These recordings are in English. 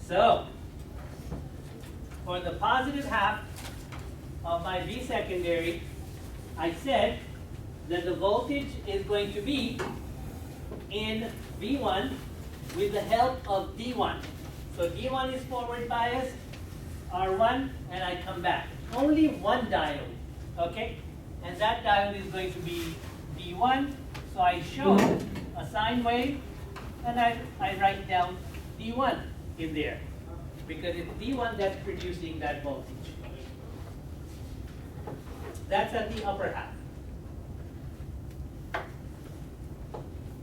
So, for the positive half of my V secondary, I said that the voltage is going to be in V1 with the help of D1. So D1 is forward bias, R1, and I come back. Only one diode, okay? And that diode is going to be D1. So I show a sine wave, and I write down D1 in there, because it's D1 that's producing that voltage. That's at the upper half.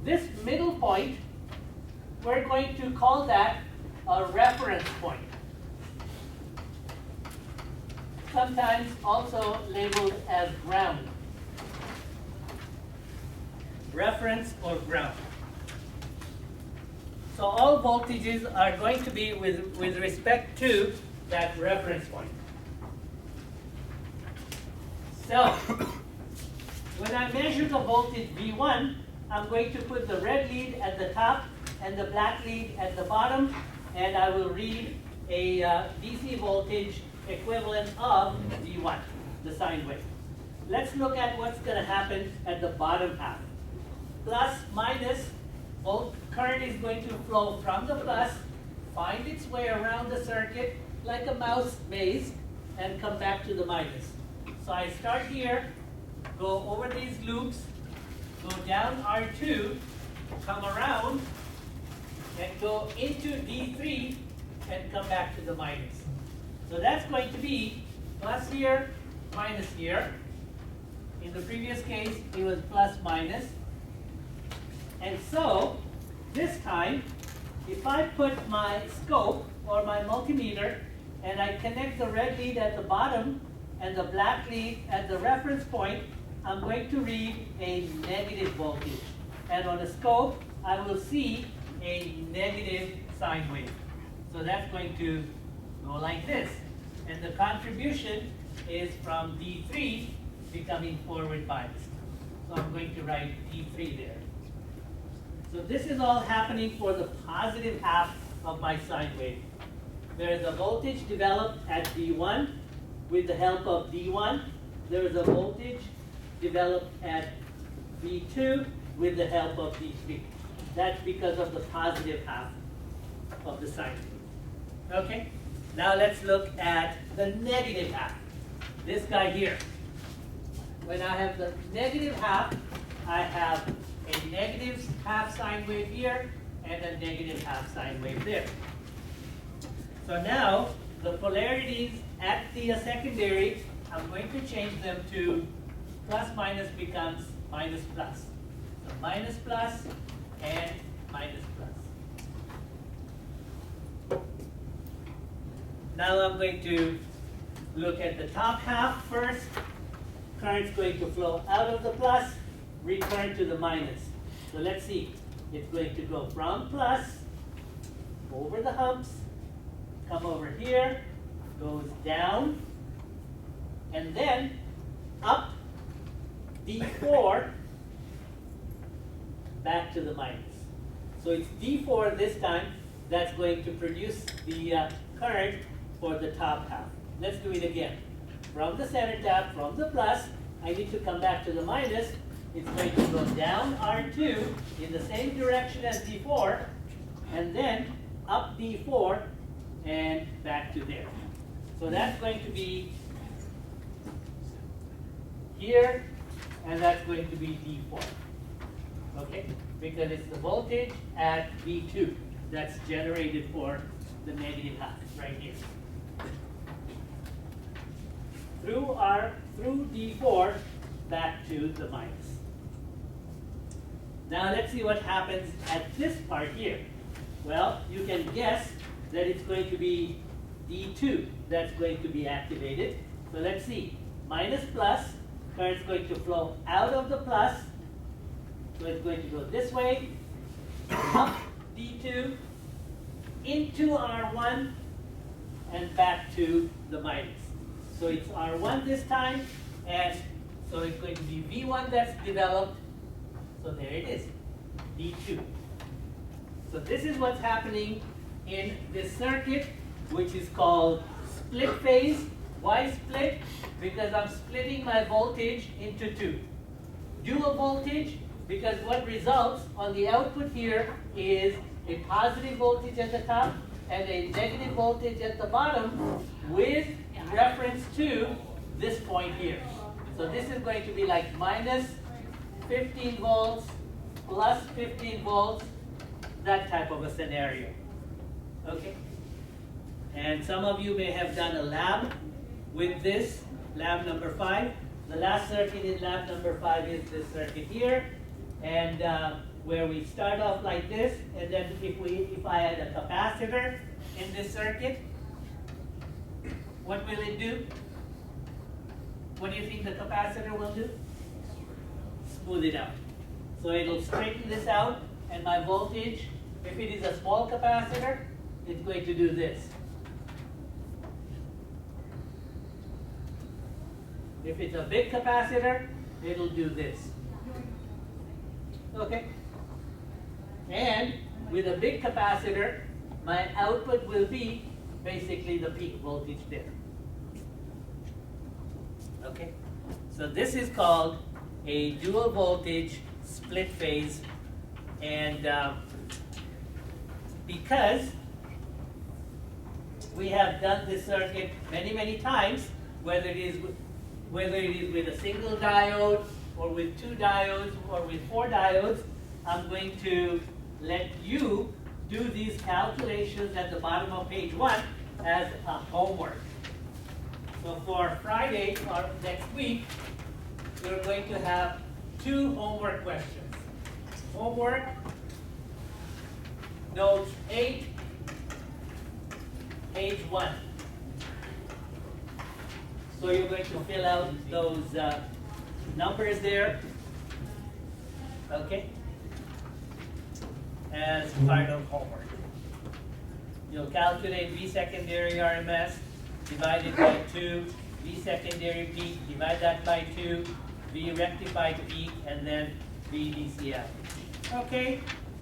This middle point, we're going to call that a reference point. Sometimes also labeled as ground. Reference or ground. So all voltages are going to be with respect to that reference point. So, when I measure the voltage V1, I'm going to put the red lead at the top and the black lead at the bottom, and I will read a DC voltage equivalent of V1, the sine wave. Let's look at what's going to happen at the bottom half. Plus, minus, current is going to flow from the plus, find its way around the circuit like a mouse maze, and come back to the minus. So I start here, go over these loops, go down R2, come around, and go into D3, and come back to the minus. So that's going to be plus here, minus here. In the previous case, it was plus minus. And so, this time, if I put my scope or my multimeter and I connect the red lead at the bottom and the black lead at the reference point, I'm going to read a negative voltage. And on the scope, I will see a negative sine wave. So that's going to go like this. And the contribution is from D3 becoming forward biased. So I'm going to write D3 there. So this is all happening for the positive half of my sine wave. There is a voltage developed at V1 with the help of D1. There is a voltage developed at V2 with the help of D3. That's because of the positive half of the sine wave. Okay? Now let's look at the negative half. This guy here. When I have the negative half, I have a negative half sine wave here and a negative half sine wave there. So now the polarities at the secondary, I'm going to change them to plus minus becomes minus plus. So minus plus and minus plus. Now I'm going to look at the top half first. Current's going to flow out of the plus, return to the minus. So let's see. It's going to go from plus, over the humps, come over here, goes down, and then up D4, back to the minus. So it's D4 this time that's going to produce the current for the top half. Let's do it again. From the center tap, from the plus, I need to come back to the minus. It's going to go down R2 in the same direction as D4, and then up D4 and back to there. So that's going to be here, and that's going to be D4. Okay? Because it's the voltage at V2 that's generated for the negative half right here. Through D4 back to the minus. Now let's see what happens at this part here. Well, you can guess that it's going to be D2 that's going to be activated. So let's see. Minus plus, current's going to flow out of the plus. So it's going to go this way, up D2, into R1, and back to the minus. So it's R1 this time, and so it's going to be V1 that's developed. So there it is, D2. So this is what's happening in this circuit, which is called split phase. Why split? Because I'm splitting my voltage into two. Dual voltage, because what results on the output here is a positive voltage at the top and a negative voltage at the bottom with reference to this point here. So this is going to be like minus 15 volts plus 15 volts, that type of a scenario. Okay? And some of you may have done a lab with this, lab number 5. The last circuit in lab number 5 is this circuit here. And where we start off like this, and then if I had a capacitor in this circuit, what will it do? What do you think the capacitor will do? Smooth it out. So it'll straighten this out, and my voltage, if it is a small capacitor, it's going to do this. If it's a big capacitor, it'll do this. Okay? And with a big capacitor, my output will be basically the peak voltage there. Okay? So this is called a dual voltage split phase, and because we have done this circuit many times, whether it is with a single diode or with 2 diodes or with 4 diodes, I'm going to let you do these calculations at the bottom of page 1 as a homework. So for Friday or next week, we're going to have 2 homework questions. Homework notes 8, page 1. So you're going to fill out those numbers there, okay, as part of homework. You'll calculate V secondary RMS divided by 2, V secondary peak, divide that by 2, V rectified peak, and then V DCF. Okay,